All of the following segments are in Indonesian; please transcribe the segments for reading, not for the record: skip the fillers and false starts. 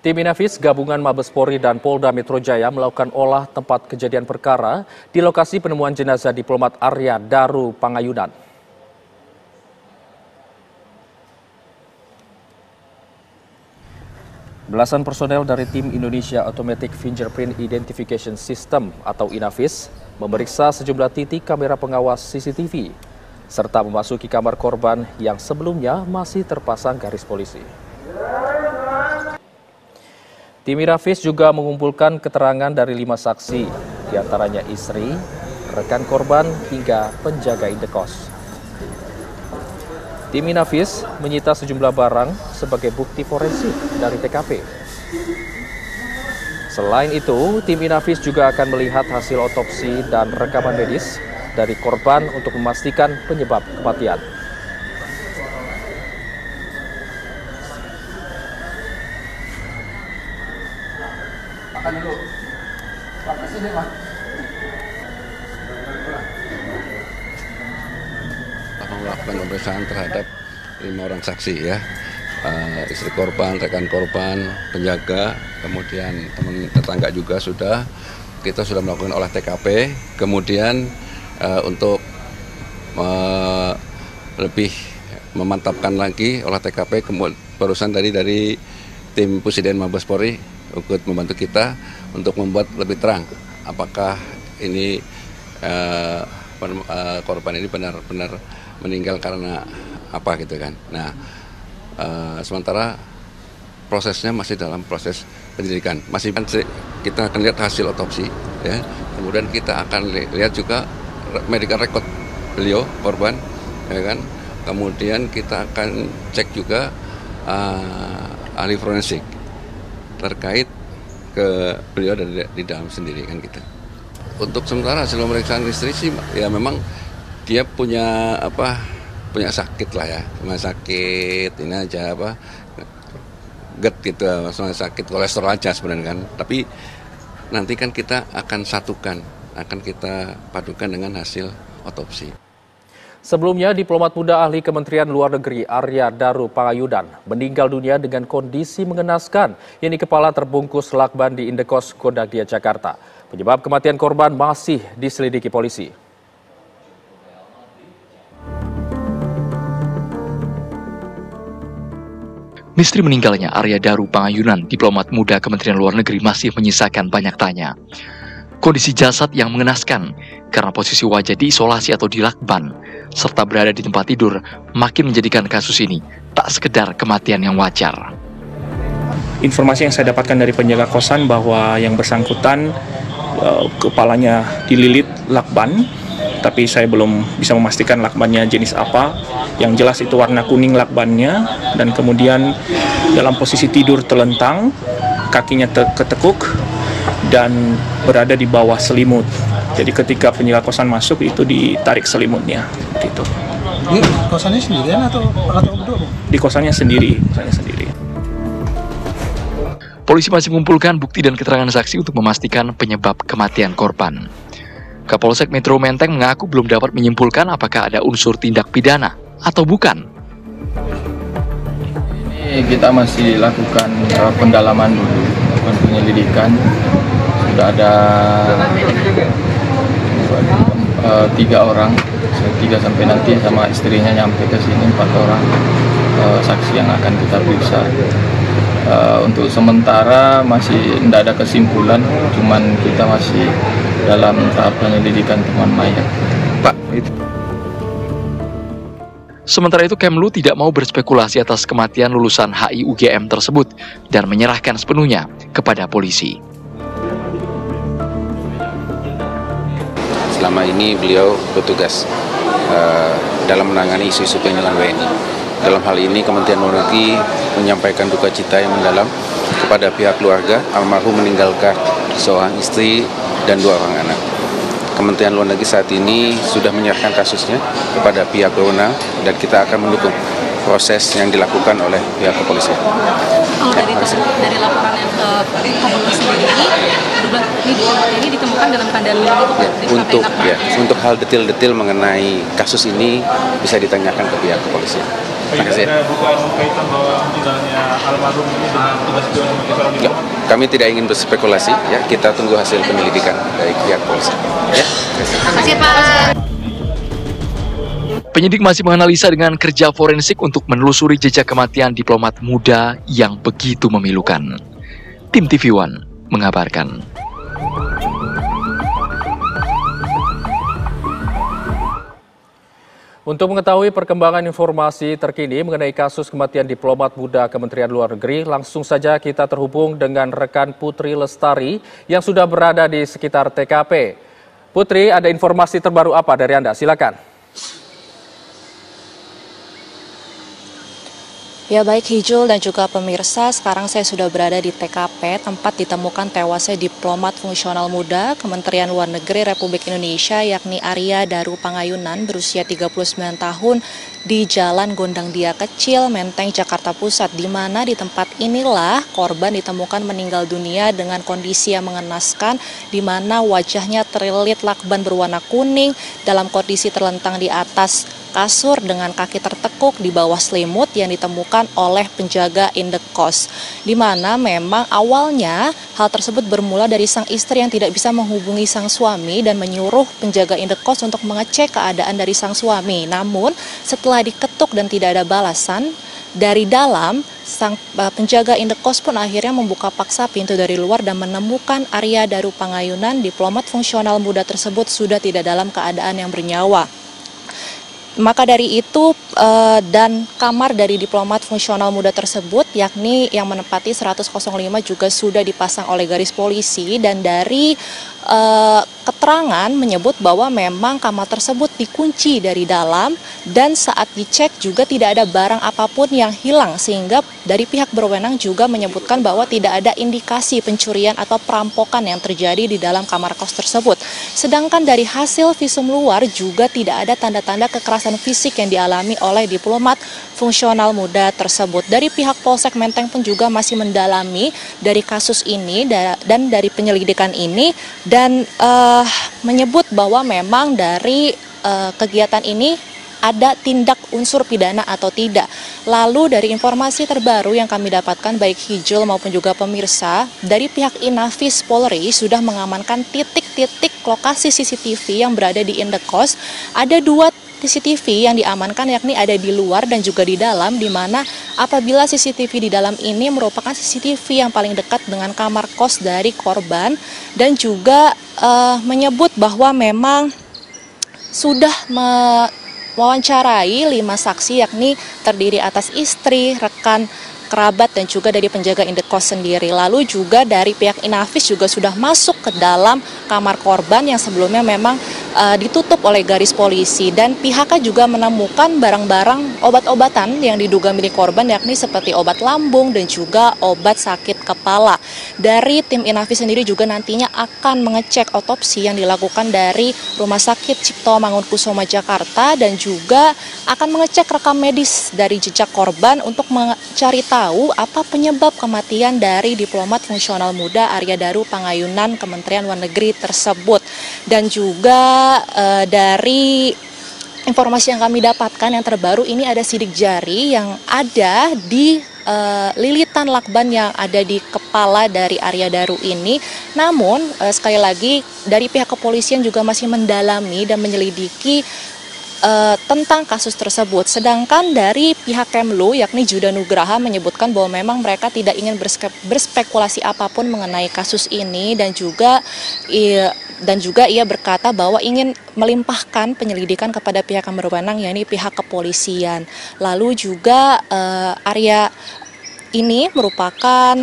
Tim Inafis gabungan Mabespori dan Polda Metro Jaya melakukan olah tempat kejadian perkara di lokasi penemuan jenazah diplomat Arya Daru Pangayudan. Belasan personel dari tim Indonesia Automatic Fingerprint Identification System atau Inafis memeriksa sejumlah titik kamera pengawas CCTV serta memasuki kamar korban yang sebelumnya masih terpasang garis polisi. Tim Inafis juga mengumpulkan keterangan dari 5 saksi, diantaranya istri, rekan korban, hingga penjaga indekos. Tim Inafis menyita sejumlah barang sebagai bukti forensik dari TKP. Selain itu, tim Inafis juga akan melihat hasil otopsi dan rekaman medis dari korban untuk memastikan penyebab kematian. Makan dulu. Pak, sini, Pak. Melakukan pemeriksaan terhadap 5 orang saksi ya, istri korban, rekan korban, penjaga, kemudian teman tetangga juga kita sudah melakukan olah TKP, kemudian untuk lebih memantapkan lagi olah TKP, barusan tadi dari tim Pusdin Mabespori ikut membantu kita untuk membuat lebih terang apakah ini korban ini benar-benar meninggal karena apa gitu kan. Nah, sementara prosesnya masih dalam proses penyelidikan. Kita akan lihat hasil otopsi ya. Kemudian kita akan lihat juga medical record beliau korban ya kan. Kemudian kita akan cek juga ahli forensik terkait ke beliau di dalam sendiri kan gitu. Untuk sementara hasil pemeriksaan istri sih ya memang dia punya sakit lah ya, cuma sakit ini aja GERD gitu, maksudnya sakit kolesterol aja sebenarnya kan. Tapi nanti kan kita akan kita padukan dengan hasil otopsi. Sebelumnya, diplomat muda ahli Kementerian Luar Negeri Arya Daru Pangayudan meninggal dunia dengan kondisi mengenaskan, yakni kepala terbungkus lakban di Indekos Gondangdia, Jakarta. Penyebab kematian korban masih diselidiki polisi. Misteri meninggalnya Arya Daru Pangayudan, diplomat muda Kementerian Luar Negeri, masih menyisakan banyak tanya. Kondisi jasad yang mengenaskan karena posisi wajah diisolasi atau dilakban, serta berada di tempat tidur, makin menjadikan kasus ini tak sekedar kematian yang wajar. Informasi yang saya dapatkan dari penjaga kosan bahwa yang bersangkutan kepalanya dililit lakban, tapi saya belum bisa memastikan lakbannya jenis apa. Yang jelas itu warna kuning lakbannya, dan kemudian dalam posisi tidur telentang, kakinya ketekuk dan berada di bawah selimut. Jadi ketika penjaga kosan masuk itu ditarik selimutnya gitu. Ini kosannya sendirian atau berdua? Di kosannya sendiri. Polisi masih mengumpulkan bukti dan keterangan saksi untuk memastikan penyebab kematian korban. Kapolsek Metro Menteng mengaku belum dapat menyimpulkan apakah ada unsur tindak pidana atau bukan. Ini kita masih lakukan pendalaman dulu, lakukan penyelidikan. Sudah ada 3 orang, 3 sampai nanti sama istrinya nyampe ke sini 4 orang saksi yang akan kita periksa. Untuk sementara masih tidak ada kesimpulan, cuman kita masih dalam tahap penyelidikan temuan mayat. Pak, itu. Sementara itu, Kemlu tidak mau berspekulasi atas kematian lulusan HI UGM tersebut dan menyerahkan sepenuhnya kepada polisi. Selama ini beliau bertugas dalam menangani isu-isu penyelenggaraan WNI. Dalam hal ini Kementerian Luar Negeri menyampaikan duka cita yang mendalam kepada pihak keluarga almarhum meninggalkan seorang istri dan 2 orang anak. Kementerian Luar Negeri saat ini sudah menyerahkan kasusnya kepada pihak berwenang dan kita akan mendukung proses yang dilakukan oleh pihak kepolisian. Dari laporan yang ke polisi ini ditemukan dalam keadaan untuk hal detail-detail mengenai kasus ini bisa ditanyakan ke pihak kepolisian. Terima kasih. Ada dugaan kaitan bahwa meninggalnya almarhum ini dengan tugas beliau sebagai seorang Enggak, kami tidak ingin berspekulasi, ya. Kita tunggu hasil penyelidikan dari pihak polisi. Ya. Terima kasih Pak. Penyidik masih menganalisa dengan kerja forensik untuk menelusuri jejak kematian diplomat muda yang begitu memilukan. Tim TV One mengabarkan. Untuk mengetahui perkembangan informasi terkini mengenai kasus kematian diplomat muda Kementerian Luar Negeri, langsung saja kita terhubung dengan rekan Putri Lestari yang sudah berada di sekitar TKP. Putri, ada informasi terbaru apa dari Anda? Silakan. Ya baik Hijul dan juga pemirsa, sekarang saya sudah berada di TKP, tempat ditemukan tewasnya diplomat fungsional muda Kementerian Luar Negeri Republik Indonesia yakni Arya Daru Pangayunan berusia 39 tahun di Jalan Gondang Dia Kecil, Menteng, Jakarta Pusat, di mana di tempat inilah korban ditemukan meninggal dunia dengan kondisi yang mengenaskan, di mana wajahnya terlilit lakban berwarna kuning dalam kondisi terlentang di atas kasur dengan kaki tertekuk di bawah selimut yang ditemukan oleh penjaga indekos. Di mana memang awalnya hal tersebut bermula dari sang istri yang tidak bisa menghubungi sang suami dan menyuruh penjaga indekos untuk mengecek keadaan dari sang suami. Namun setelah diketuk dan tidak ada balasan dari dalam, sang penjaga indekos pun akhirnya membuka paksa pintu dari luar dan menemukan Arya Daru Pangayunan, diplomat fungsional muda tersebut sudah tidak dalam keadaan yang bernyawa. Maka dari itu dan kamar dari diplomat fungsional muda tersebut yakni yang menempati 105 juga sudah dipasang oleh garis polisi, dan dari keterangan menyebut bahwa memang kamar tersebut dikunci dari dalam dan saat dicek juga tidak ada barang apapun yang hilang, sehingga dari pihak berwenang juga menyebutkan bahwa tidak ada indikasi pencurian atau perampokan yang terjadi di dalam kamar kos tersebut. Sedangkan dari hasil visum luar juga tidak ada tanda-tanda kekerasan fisik yang dialami oleh diplomat fungsional muda tersebut. Dari pihak Polsek Menteng pun juga masih mendalami dari kasus ini dan dari penyelidikan ini, dan menyebut bahwa memang dari kegiatan ini ada tindak unsur pidana atau tidak. Lalu dari informasi terbaru yang kami dapatkan baik Hijul maupun juga pemirsa, dari pihak Inafis Polri sudah mengamankan titik-titik lokasi CCTV yang berada di indekos. Ada 2 CCTV yang diamankan, yakni ada di luar dan juga di dalam, di mana apabila CCTV di dalam ini merupakan CCTV yang paling dekat dengan kamar kos dari korban, dan juga menyebut bahwa memang sudah mewawancarai 5 saksi yakni terdiri atas istri, rekan kerabat, dan juga dari penjaga indekos sendiri. Lalu juga dari pihak Inafis juga sudah masuk ke dalam kamar korban yang sebelumnya memang ditutup oleh garis polisi, dan pihaknya juga menemukan barang-barang obat-obatan yang diduga milik korban yakni seperti obat lambung dan juga obat sakit kepala. Dari tim Inafis sendiri juga nantinya akan mengecek otopsi yang dilakukan dari Rumah Sakit Cipto Mangunkusumo Jakarta, dan juga akan mengecek rekam medis dari jejak korban untuk mencari tahu apa penyebab kematian dari diplomat fungsional muda Arya Daru Pangayunan Kementerian Luar Negeri tersebut. Dan juga dari informasi yang kami dapatkan yang terbaru ini, ada sidik jari yang ada di lilitan lakban yang ada di kepala dari Arya Daru ini. Namun sekali lagi dari pihak kepolisian juga masih mendalami dan menyelidiki tentang kasus tersebut. Sedangkan dari pihak Kemlu yakni Juda Nugraha menyebutkan bahwa memang mereka tidak ingin berspekulasi apapun mengenai kasus ini, dan juga ia berkata bahwa ingin melimpahkan penyelidikan kepada pihak yang berwenang yakni pihak kepolisian. Lalu juga Arya ini merupakan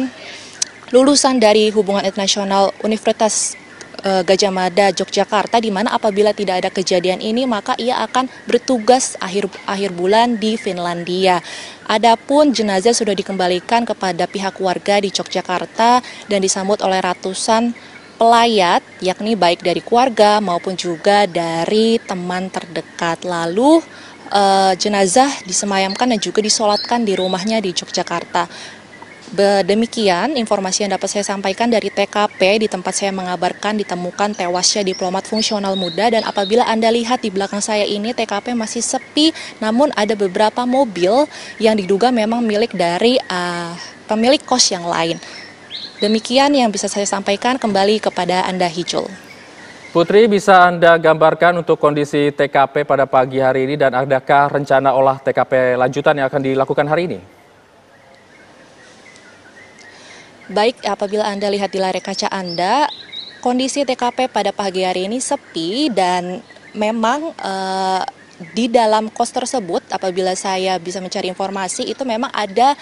lulusan dari Hubungan Internasional Universitas Gajah Mada Yogyakarta, di mana apabila tidak ada kejadian ini maka ia akan bertugas akhir bulan di Finlandia. Adapun jenazah sudah dikembalikan kepada pihak warga di Yogyakarta dan disambut oleh ratusan pelayat, yakni baik dari keluarga maupun juga dari teman terdekat. Lalu jenazah disemayamkan dan juga disolatkan di rumahnya di Yogyakarta. Demikian informasi yang dapat saya sampaikan dari TKP di tempat saya mengabarkan ditemukan tewasnya diplomat fungsional muda, dan apabila Anda lihat di belakang saya ini TKP masih sepi, namun ada beberapa mobil yang diduga memang milik dari pemilik kos yang lain. Demikian yang bisa saya sampaikan, kembali kepada Anda Hijul. Putri, bisa Anda gambarkan untuk kondisi TKP pada pagi hari ini dan adakah rencana olah TKP lanjutan yang akan dilakukan hari ini? Baik, apabila Anda lihat di layar kaca Anda, kondisi TKP pada pagi hari ini sepi dan memang di dalam kos tersebut, apabila saya bisa mencari informasi, itu memang ada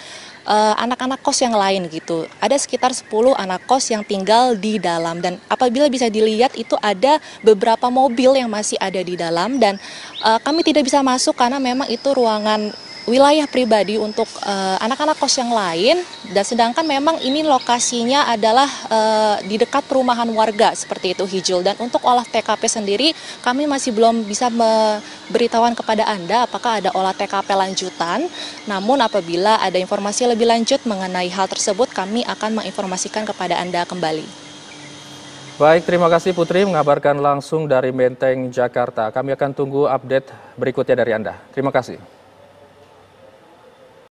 anak-anak kos yang lain gitu. Ada sekitar 10 anak kos yang tinggal di dalam, dan apabila bisa dilihat itu ada beberapa mobil yang masih ada di dalam, dan kami tidak bisa masuk karena memang itu ruangan wilayah pribadi untuk anak-anak kos yang lain, dan sedangkan memang ini lokasinya adalah di dekat perumahan warga seperti itu Hijul. Dan untuk olah TKP sendiri kami masih belum bisa memberitahuan kepada Anda apakah ada olah TKP lanjutan, namun apabila ada informasi lebih lanjut mengenai hal tersebut kami akan menginformasikan kepada Anda kembali. Baik, terima kasih Putri mengabarkan langsung dari Menteng, Jakarta. Kami akan tunggu update berikutnya dari Anda. Terima kasih.